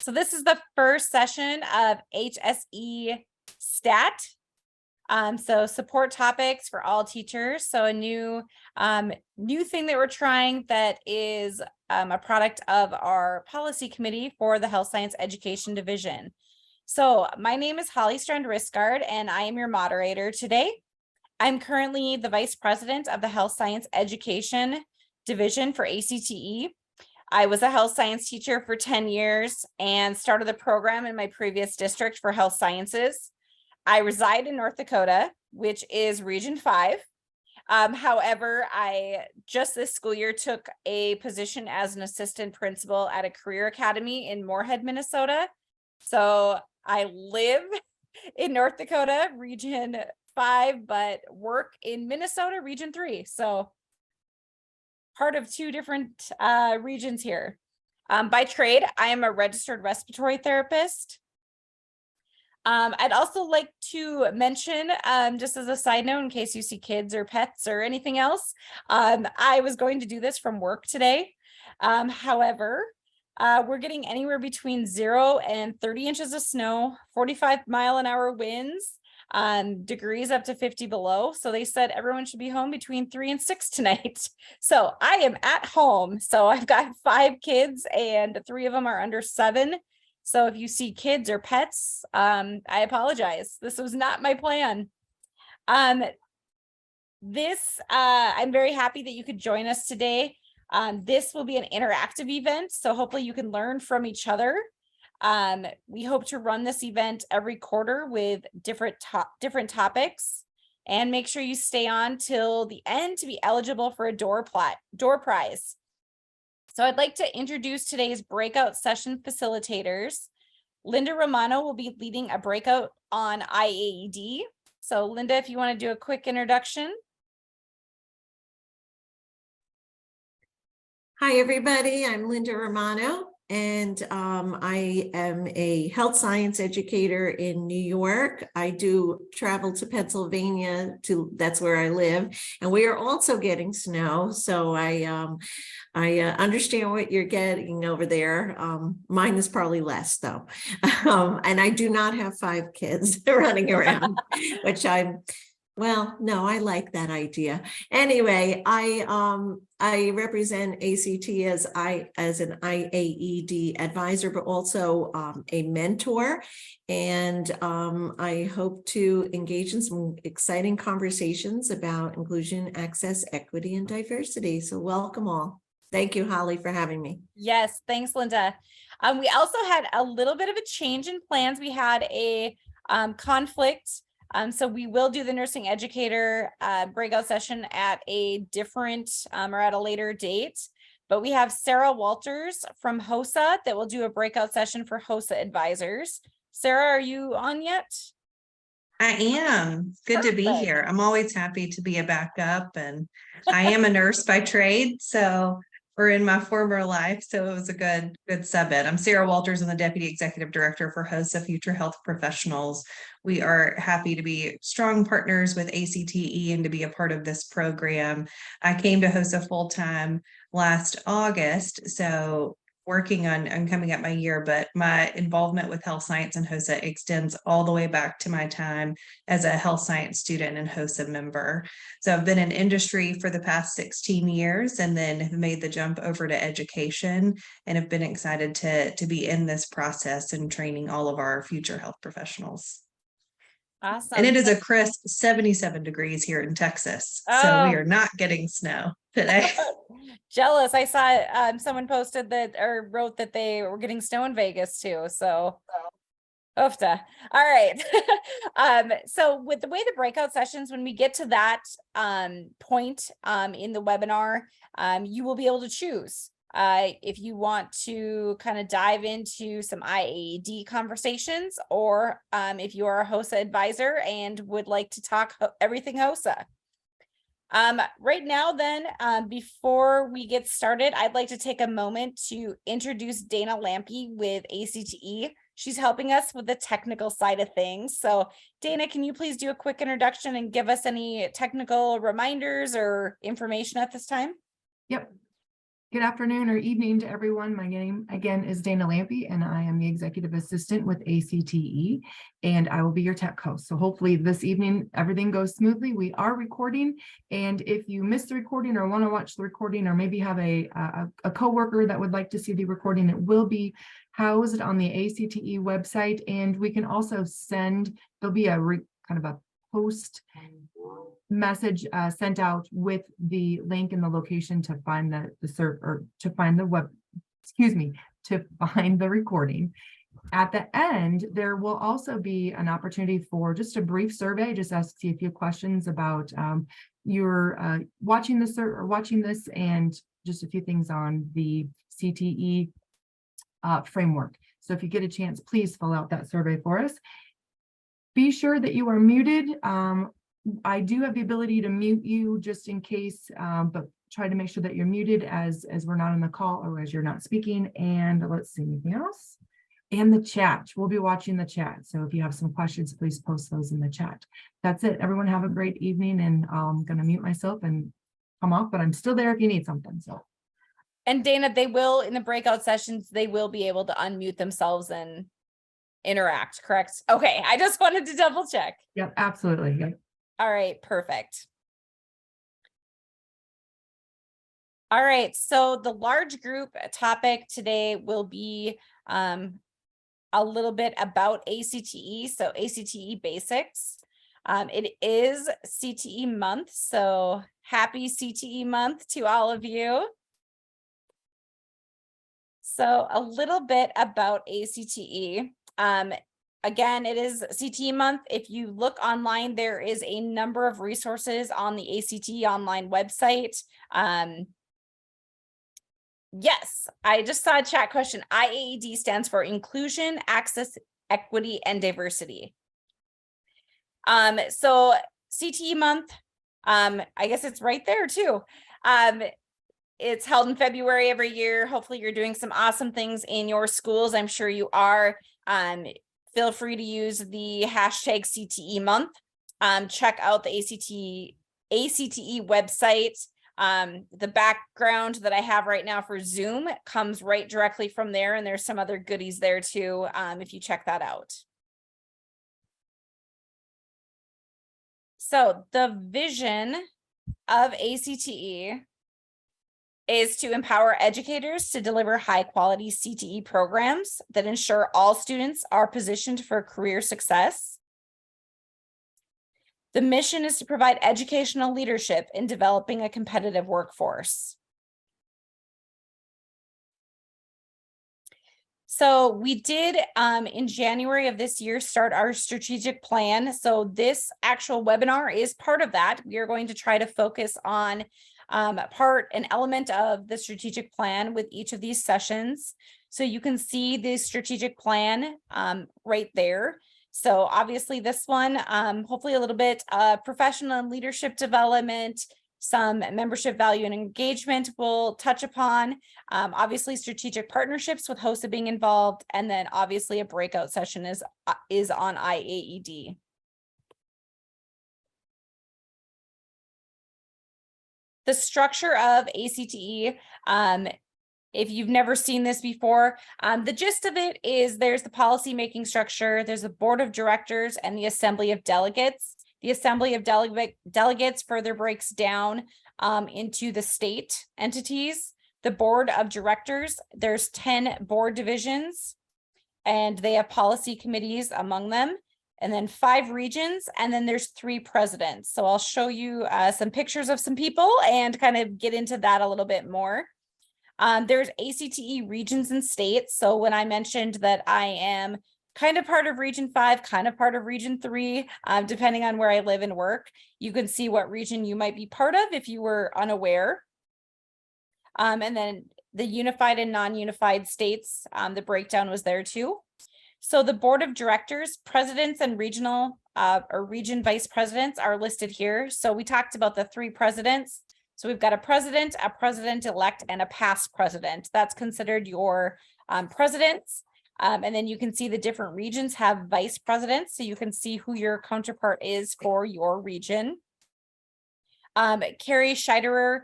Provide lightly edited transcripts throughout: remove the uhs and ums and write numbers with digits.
So this is the first session of Hse Stat. So support topics for all teachers. So a new thing that we're trying that is a product of our policy committee for the Health Science Education Division. So my name is Holly Strand-Riscard, and I am your moderator today. I'm currently the Vice President of the Health Science Education Division for ACTE. I was a health science teacher for 10 years and started the program in my previous district for health sciences. I reside in North Dakota, which is Region 5. However, I just this school year took a position as an assistant principal at a career academy in Moorhead, Minnesota. So I live in North Dakota, Region 5, but work in Minnesota, Region 3. So part of two different regions here. By trade, I am a registered respiratory therapist. I'd also like to mention, just as a side note, in case you see kids or pets or anything else, I was going to do this from work today. However, we're getting anywhere between 0 and 30 inches of snow, 45-mile-an-hour winds, degrees up to 50 below. So they said everyone should be home between 3 and 6 tonight. So I am at home. So I've got 5 kids and 3 of them are under 7. So if you see kids or pets, I apologize. This was not my plan. I'm very happy that you could join us today. This will be an interactive event, so hopefully you can learn from each other. We hope to run this event every quarter with different topics, and make sure you stay on till the end to be eligible for a door prize. So I'd like to introduce today's breakout session facilitators. Linda Romano will be leading a breakout on IAED. So Linda, if you want to do a quick introduction. Hi, everybody. I'm Linda Romano, and I am a health science educator in New York. I do travel to Pennsylvania, that's where I live, and we are also getting snow. So I understand what you're getting over there. Mine is probably less, though. And I do not have 5 kids running around, which well, no, I like that idea. Anyway, I represent ACT as an IAED advisor, but also a mentor. And I hope to engage in some exciting conversations about inclusion, access, equity, and diversity. So welcome all. Thank you, Holly, for having me. Yes, thanks, Linda. We also had a little bit of a change in plans. We had a conflict. So we will do the nursing educator breakout session at a different or at a later date. But we have Sarah Walters from Hse that will do a breakout session for Hse advisors. Sarah, are you on yet? I am. Good to be here. I'm always happy to be a backup, and I am a nurse by trade, so or in my former life, so it was a good sub-ed. I'm Sarah Walters. I'm the Deputy Executive Director for Hse Future Health Professionals. We are happy to be strong partners with ACTE and to be a part of this program. I came to Hse full-time last August, so working on coming up my year, but my involvement with health science and Hse extends all the way back to my time as a health science student and Hse member. So I've been in industry for the past 16 years and then have made the jump over to education and have been excited to be in this process and training all of our future health professionals. Awesome. And it is a crisp 77 degrees here in Texas. So we are not getting snow today. Jealous. I saw someone posted that or wrote that they were getting snow in Vegas too. So oofta. All right. So with the way the breakout sessions, when we get to that point in the webinar, you will be able to choose if you want to kind of dive into some IAED conversations, or if you are a Hse advisor and would like to talk everything Hse. Right now then, before we get started, I'd like to take a moment to introduce Dana Lampe with ACTE. She's helping us with the technical side of things. So Dana, can you please do a quick introduction and give us any technical reminders or information at this time? Yep. Good afternoon or evening to everyone. My name again is Dana Lampy, and I am the executive assistant with ACTE, and I will be your tech host. So hopefully this evening everything goes smoothly. We are recording, and if you missed the recording or want to watch the recording, or maybe have a coworker that would like to see the recording, it will be housed on the ACTE website, and we can also send. There'll be a kind of a post message sent out with the link and the location to find the server, or to find the web, to find the recording. At the end, there will also be an opportunity for just a brief survey, just ask you a few questions about your watching this or watching this, and just a few things on the CTE framework. So if you get a chance, please fill out that survey for us. Be sure that you are muted. I do have the ability to mute you just in case, but try to make sure that you're muted as we're not on the call or as you're not speaking. And let's see, anything else? And the chat, we'll be watching the chat. So if you have some questions, please post those in the chat. That's it. Everyone have a great evening, and I'm going to mute myself and come off, but I'm still there if you need something. So. And Dana, they will, in the breakout sessions, they will be able to unmute themselves and interact, correct? Okay, I just wanted to double check. Yep, absolutely. Yep. All right, perfect. All right, so the large group topic today will be a little bit about ACTE, so ACTE basics. It is CTE month, so happy CTE month to all of you. So a little bit about ACTE. Again, it is CTE month. If you look online, there is a number of resources on the ACTE online website. Yes, I just saw a chat question. IAED stands for Inclusion, Access, Equity, and Diversity. So CTE month, I guess it's right there too. It's held in February every year. Hopefully you're doing some awesome things in your schools. I'm sure you are. Feel free to use the hashtag CTE month. Check out the ACTE website. The background that I have right now for Zoom comes right directly from there, and there's some other goodies there too, if you check that out. So the vision of ACTE is to empower educators to deliver high quality CTE programs that ensure all students are positioned for career success. The mission is to provide educational leadership in developing a competitive workforce. So we did in January of this year start our strategic plan. So this actual webinar is part of that. We are going to try to focus on an element of the strategic plan with each of these sessions. So you can see the strategic plan right there. So obviously this one, hopefully a little bit professional and leadership development, some membership value and engagement we'll touch upon, obviously strategic partnerships with HSE being involved, and then obviously a breakout session is on IAED. The structure of ACTE, if you've never seen this before, the gist of it is there's the policy making structure, there's a board of directors and the assembly of delegates. The assembly of delegates further breaks down into the state entities. The board of directors, there's 10 board divisions, and they have policy committees among them. And then 5 regions, and then there's 3 presidents. So I'll show you some pictures of some people and kind of get into that a little bit more. There's ACTE regions and states. So when I mentioned that I am kind of part of region 5, kind of part of region 3, depending on where I live and work, you can see what region you might be part of if you were unaware. And then the unified and non-unified states, the breakdown was there too. So the board of directors, presidents and regional or region vice presidents are listed here. So we talked about the 3 presidents. So we've got a president-elect, and a past president. That's considered your presidents. And then you can see the different regions have vice presidents. So you can see who your counterpart is for your region. Carrie Scheiderer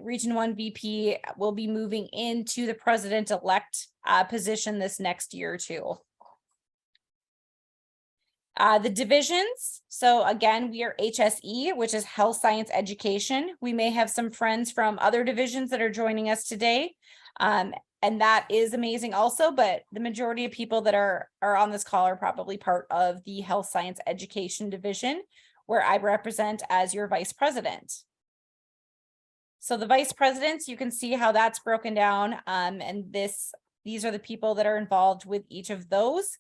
Region 1 VP will be moving into the president-elect position this next year or two. The divisions, so again, we are HSE, which is Health Science Education. We may have some friends from other divisions that are joining us today. And that is amazing also, but the majority of people that are on this call are probably part of the Health Science Education division, where I represent as your vice president. So the vice presidents, you can see how that's broken down. And these are the people that are involved with each of those.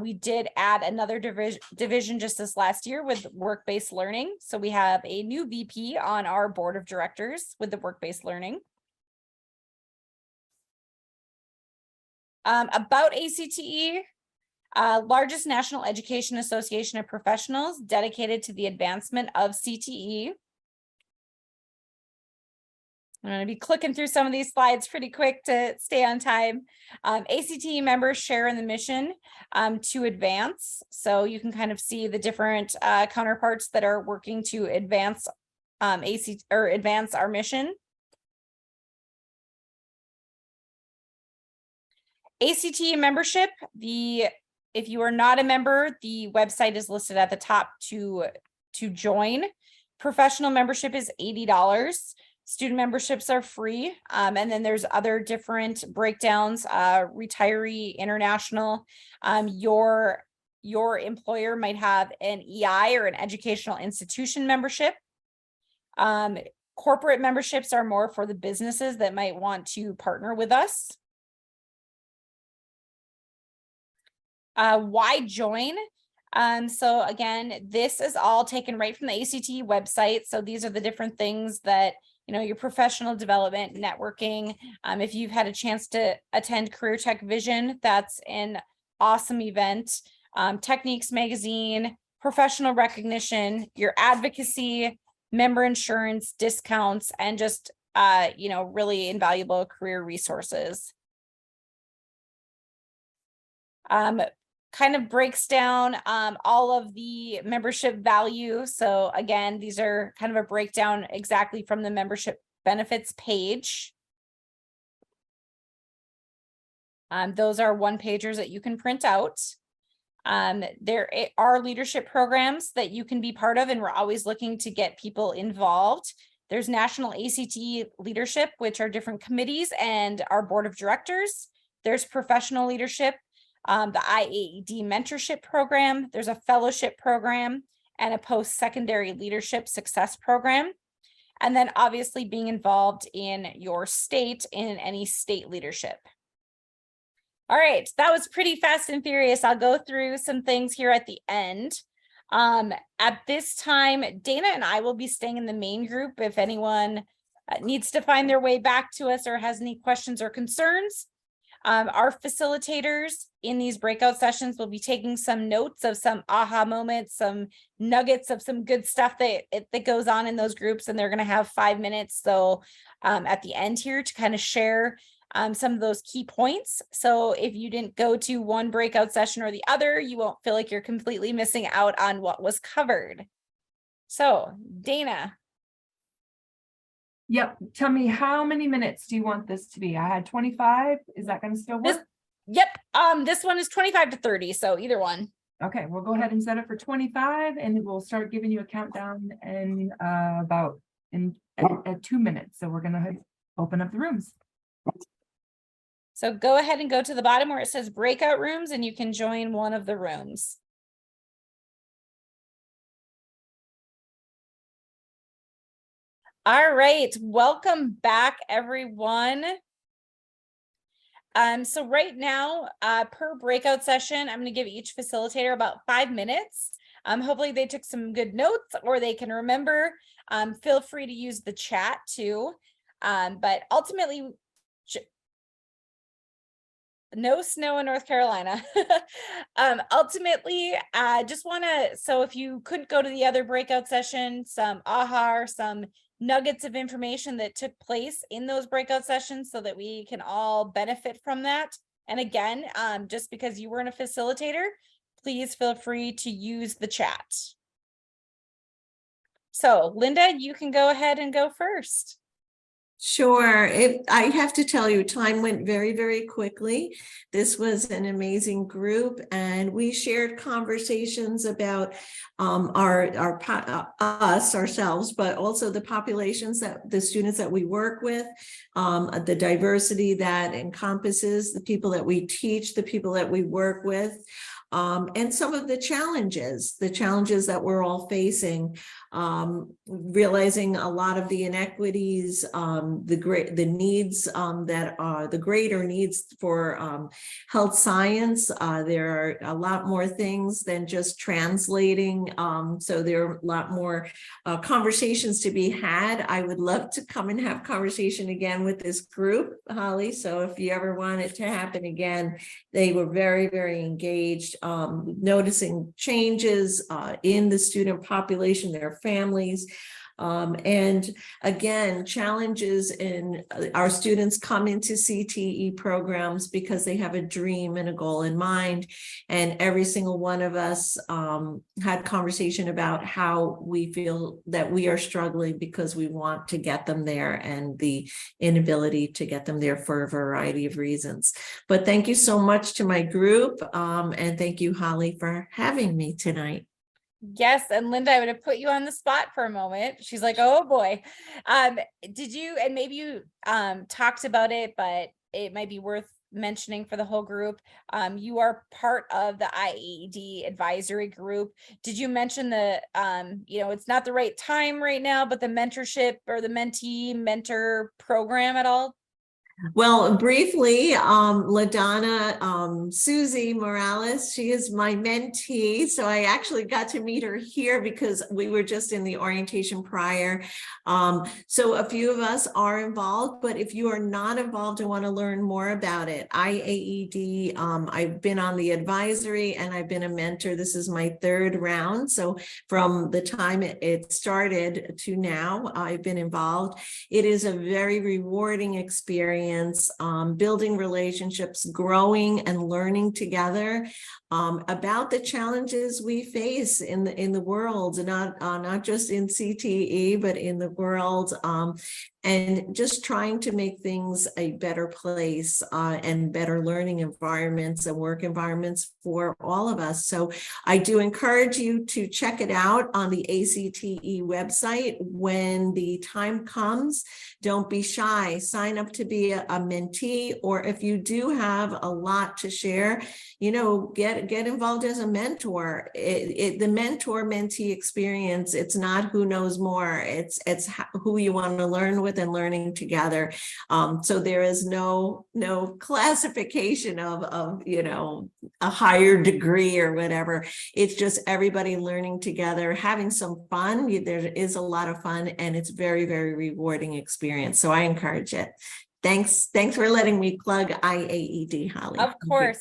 We did add another division just this last year with work-based learning. So we have a new VP on our board of directors with the work-based learning. About ACTE, largest national education association of professionals dedicated to the advancement of CTE. I'm going to be clicking through some of these slides pretty quick to stay on time. ACTE members share in the mission to advance. So you can kind of see the different counterparts that are working to advance advance our mission. ACTE membership, if you are not a member, the website is listed at the top to join. Professional membership is $80. Student memberships are free. And then there's other different breakdowns, retiree, international. Your employer might have an EI or an educational institution membership. Corporate memberships are more for the businesses that might want to partner with us. Why join? So again, this is all taken right from the ACTE website. So these are the different things that, you know, your professional development, networking. If you've had a chance to attend Career Tech Vision, that's an awesome event. Techniques Magazine, professional recognition, your advocacy, member insurance, discounts, and just, you know, really invaluable career resources. Kind of breaks down all of the membership value. So again, these are kind of a breakdown exactly from the membership benefits page. Those are one-pagers that you can print out. There are leadership programs that you can be part of, and we're always looking to get people involved. There's National ACTE Leadership, which are different committees and our board of directors. There's professional leadership, the IAED mentorship program. There's a fellowship program and a post-secondary leadership success program. And then obviously being involved in your state in any state leadership. All right, that was pretty fast and furious. I'll go through some things here at the end. At this time, Dana and I will be staying in the main group. If anyone needs to find their way back to us or has any questions or concerns, our facilitators in these breakout sessions will be taking some notes of some aha moments, some nuggets of some good stuff that goes on in those groups, and they're going to have 5 minutes. So at the end here to kind of share some of those key points. So if you didn't go to one breakout session or the other, you won't feel like you're completely missing out on what was covered. So Dana. Yep. Tell me, how many minutes do you want this to be? I had 25. Is that going to still work? Yep. This one is 25 to 30. So either one. Okay, we'll go ahead and set it for 25, and we'll start giving you a countdown in at 2 minutes. So we're going to open up the rooms. So go ahead and go to the bottom where it says breakout rooms, and you can join one of the rooms. All right, welcome back, everyone. So right now, per breakout session, I'm going to give each facilitator about 5 minutes. Hopefully they took some good notes or they can remember. Feel free to use the chat too. But ultimately, no snow in North Carolina. Ultimately, just want to, so if you could go to the other breakout session, some aha, some nuggets of information that took place in those breakout sessions so that we can all benefit from that. And again, just because you weren't a facilitator, please feel free to use the chat. So Linda, you can go ahead and go first. Sure. I have to tell you, time went very, very quickly. This was an amazing group, and we shared conversations about us ourselves, but also the populations that the students that we work with, the diversity that encompasses the people that we teach, the people that we work with. And some of the challenges that we're all facing, realizing a lot of the inequities, the needs that are the greater needs for health science. There are a lot more things than just translating. So there are a lot more conversations to be had. I would love to come and have conversation again with this group, Holly. So if you ever want it to happen again, they were very, very engaged, noticing changes in the student population, their families. And again, challenges in our students come into CTE programs because they have a dream and a goal in mind. And every single one of us had conversation about how we feel that we are struggling because we want to get them there and the inability to get them there for a variety of reasons. But thank you so much to my group. And thank you, Holly, for having me tonight. Yes, and Linda, I would have put you on the spot for a moment. She's like, oh boy. Did you, and maybe you talked about it, but it might be worth mentioning for the whole group. You are part of the IAED advisory group. Did you mention the, it's not the right time right now, but the mentorship or the mentee mentor program at all? Well, briefly, LaDonna, Susie Morales, she is my mentee. So I actually got to meet her here because we were just in the orientation prior. So a few of us are involved, but if you are not involved and want to learn more about it, IAED, I've been on the advisory and I've been a mentor. This is my third round. So from the time it started to now, I've been involved. It is a very rewarding experience. Building relationships, growing and learning together about the challenges we face in the world, not just in CTE, but in the world, and just trying to make things a better place and better learning environments and work environments for all of us. So I do encourage you to check it out on the ACTE website when the time comes. Don't be shy. Sign up to be a mentee, or if you do have a lot to share, get involved as a mentor. The mentor-mentee experience, it's not who knows more, it's who you want to learn with and learning together. So there is no classification of a higher degree or whatever. It's just everybody learning together, having some fun. There is a lot of fun, and it's very, very rewarding experience. So I encourage it. Thanks for letting me plug IAED, Holly. Of course.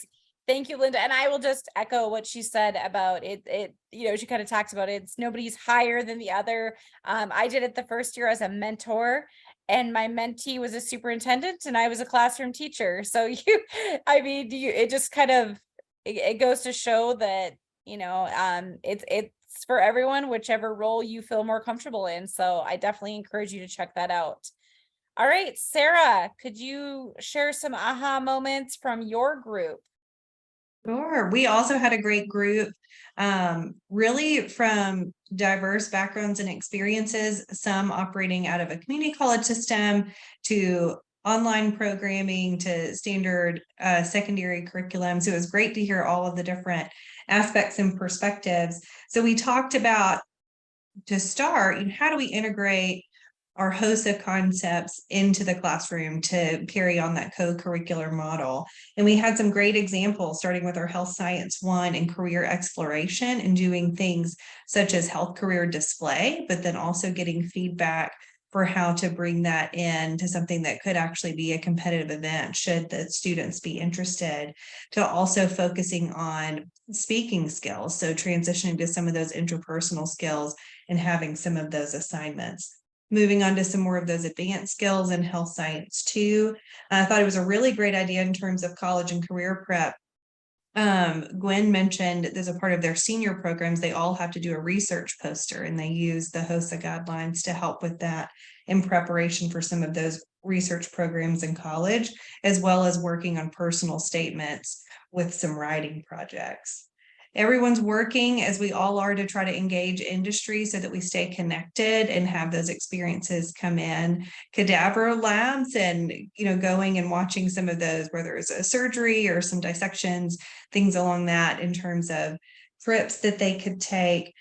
Thank you, Linda. And I will just echo what she said about it. She kind of talks about it's nobody's higher than the other. I did it the first year as a mentor, and my mentee was a superintendent and I was a classroom teacher. So it just kind of, it goes to show that, it's for everyone, whichever role you feel more comfortable in. So I definitely encourage you to check that out. All right, Sarah, could you share some aha moments from your group? Sure. We also had a great group, really from diverse backgrounds and experiences, some operating out of a community college system to online programming to standard secondary curriculum. So it was great to hear all of the different aspects and perspectives. So we talked about, to start, how do we integrate our HSE concepts into the classroom to carry on that co-curricular model. And we had some great examples, starting with our Health Science 1 and career exploration, and doing things such as health career display, but then also getting feedback for how to bring that in to something that could actually be a competitive event should the students be interested, to also focusing on speaking skills. So transitioning to some of those interpersonal skills and having some of those assignments. Moving on to some more of those advanced skills in Health Science 2. I thought it was a really great idea in terms of college and career prep Gwen mentioned as a part of their senior programs, they all have to do a research poster, and they use the HSE guidelines to help with that in preparation for some of those research programs in college, as well as working on personal statements with some writing projects. Everyone's working, as we all are, to try to engage industry so that we stay connected and have those experiences come in. Cadaver labs and, going and watching some of those, whether it's a surgery or some dissections, things along that in terms of trips that they could take.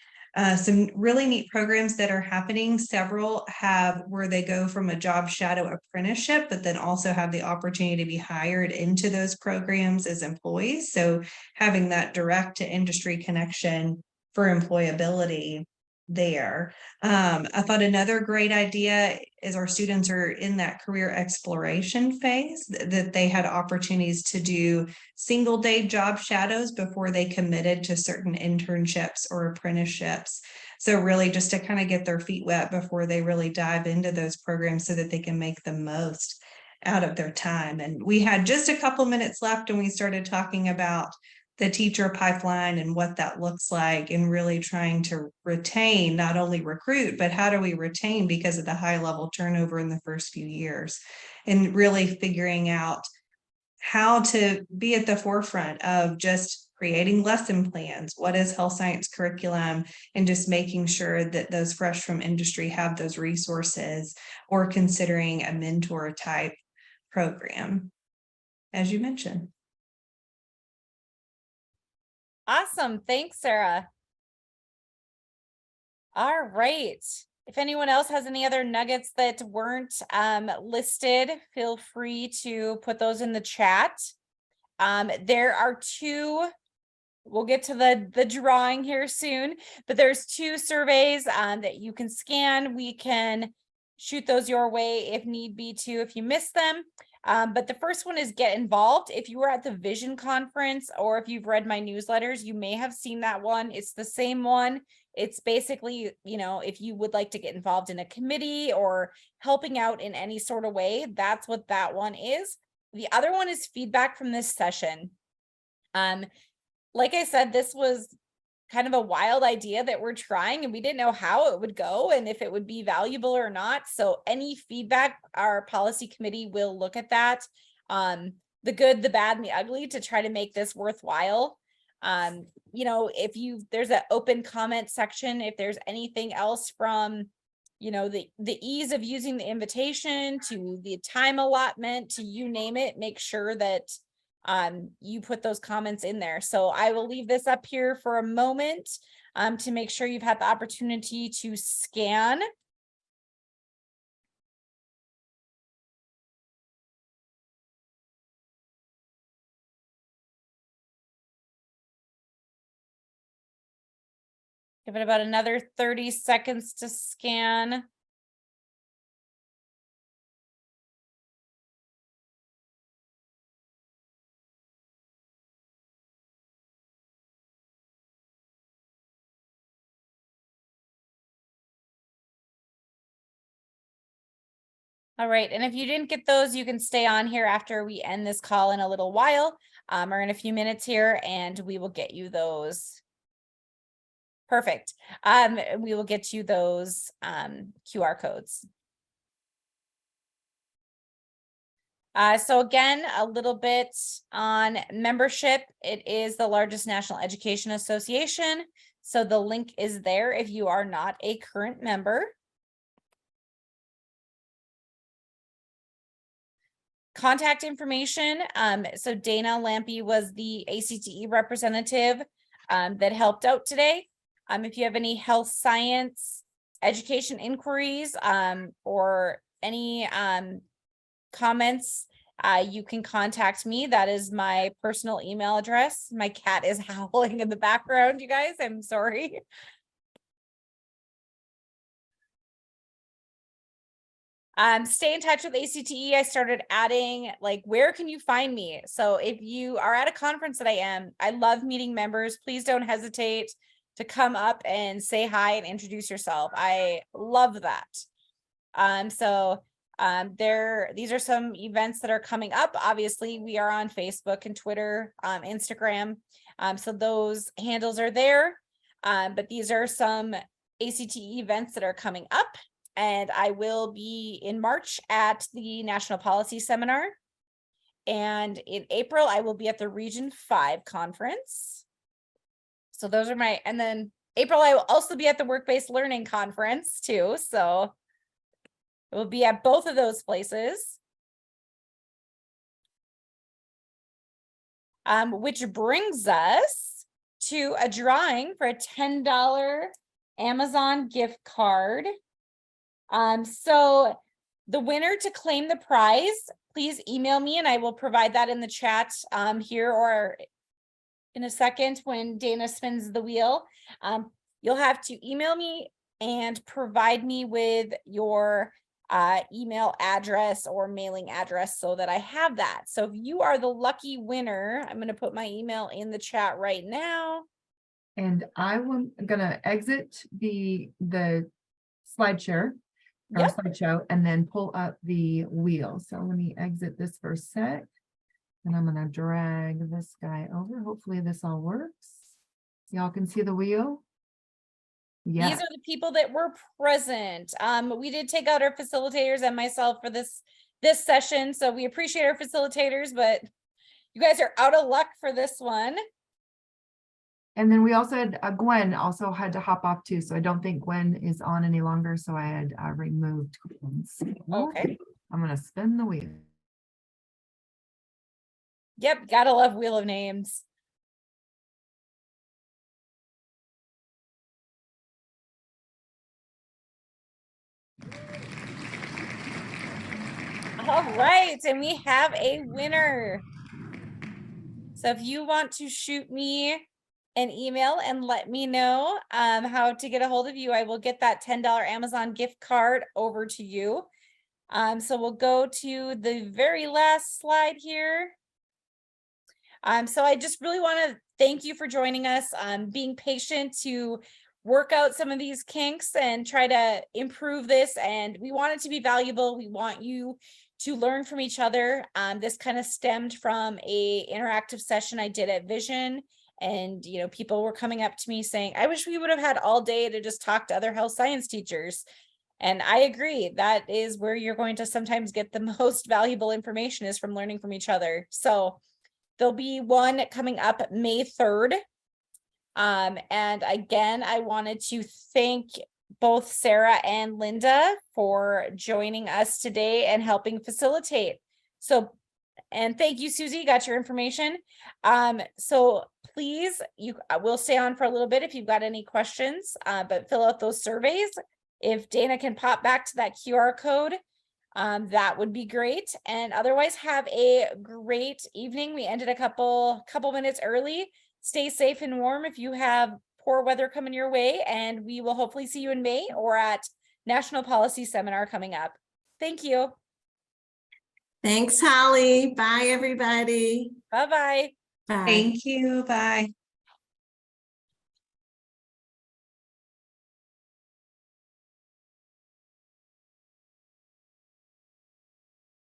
Some really neat programs that are happening. Several have where they go from a job shadow apprenticeship, but then also have the opportunity to be hired into those programs as employees. So having that direct to industry connection for employability there. I thought another great idea is our students are in that career exploration phase, that they had opportunities to do single day job shadows before they committed to certain internships or apprenticeships. So really just to kind of get their feet wet before they really dive into those programs so that they can make the most out of their time. And we had just a couple minutes left and we started talking about the teacher pipeline and what that looks like, and really trying to retain, not only recruit, but how do we retain because of the high level turnover in the first few years, and really figuring out how to be at the forefront of just creating lesson plans. What is health science curriculum, and just making sure that those fresh from industry have those resources, or considering a mentor type program, as you mentioned. Awesome. Thanks, Sarah. All right. If anyone else has any other nuggets that weren't listed, feel free to put those in the chat. There are two, we'll get to the drawing here soon, but there's two surveys that you can scan. We can shoot those your way if need be to, if you miss them. But the first one is get involved. If you were at the Vision conference, or if you've read my newsletters, you may have seen that one. It's the same one. It's basically, if you would like to get involved in a committee or helping out in any sort of way, that's what that one is. The other one is feedback from this session. Like I said, this was kind of a wild idea that we're trying, and we didn't know how it would go and if it would be valuable or not. So any feedback, our policy committee will look at that, the good, the bad, and the ugly, to try to make this worthwhile. If there's an open comment section, if there's anything else from, the ease of using the invitation to the time allotment to you name it, make sure that you put those comments in there. So I will leave this up here for a moment to make sure you've had the opportunity to scan. Give it about another 30 seconds to scan. All right, and if you didn't get those, you can stay on here after we end this call in a little while, or in a few minutes here, and we will get you those. Perfect. We will get you those QR codes. So again, a little bit on membership. It is the largest national education association. So the link is there if you are not a current member. Contact information. So Dana Lampy was the ACTE representative that helped out today. If you have any health science education inquiries or any comments, you can contact me. That is my personal email address. My cat is howling in the background, you guys. I'm sorry. Stay in touch with ACTE. I started adding, where can you find me? So if you are at a conference that I love meeting members. Please don't hesitate to come up and say hi and introduce yourself. I love that. These are some events that are coming up. Obviously, we are on Facebook and Twitter, Instagram. So those handles are there. But these are some ACT events that are coming up. And I will be in March at the National Policy Seminar. And in April, I will be at the Region 5 conference. So those are and then April, I will also be at the Work-Based Learning Conference too. So it will be at both of those places. Which brings us to a drawing for a $10 Amazon gift card. So the winner to claim the prize, please email me and I will provide that in the chat here or in a second when Dana spins the wheel. You'll have to email me and provide me with your email address or mailing address so that I have that. So if you are the lucky winner, I'm going to put my email in the chat right now. And I'm gonna exit the slide share or Yep. slideshow and then pull up the wheel. So let me exit this for a sec. And I'm gonna drag this guy over. Hopefully this all works. Y'all can see the wheel. Yeah. These are the people that were present. We did take out our facilitators and myself for this session. So we appreciate our facilitators, but you guys are out of luck for this one. And then we also had Gwen also had to hop off too. So I don't think Gwen is on any longer. So I had removed Gwen. So Okay. I'm gonna spin the wheel. Yep, gotta love Wheel of Names. All right, and we have a winner. So if you want to shoot me an email and let me know how to get a hold of you, I will get that $10 Amazon gift card over to you. So we'll go to the very last slide here. So I just really want to thank you for joining us, being patient to work out some of these kinks and try to improve this. And we want it to be valuable. We want you to learn from each other. This kind of stemmed from a interactive session I did at Vision. And, you know, people were coming up to me saying, I wish we would have had all day to just talk to other health science teachers. And I agree, that is where you're going to sometimes get the most valuable information is from learning from each other. So there'll be one coming up May 3rd. And again, I wanted to thank both Sarah and Linda for joining us today and helping facilitate. So, and thank you, Susie, got your information. So please, you will stay on for a little bit if you've got any questions, but fill out those surveys. If Dana can pop back to that QR code, that would be great. And otherwise, have a great evening. We ended a couple minutes early. Stay safe and warm if you have poor weather coming your way, and we will hopefully see you in May or at National Policy Seminar coming up. Thank you. Thanks, Holly. Bye, everybody. Bye-bye. Bye. Thank you. Bye.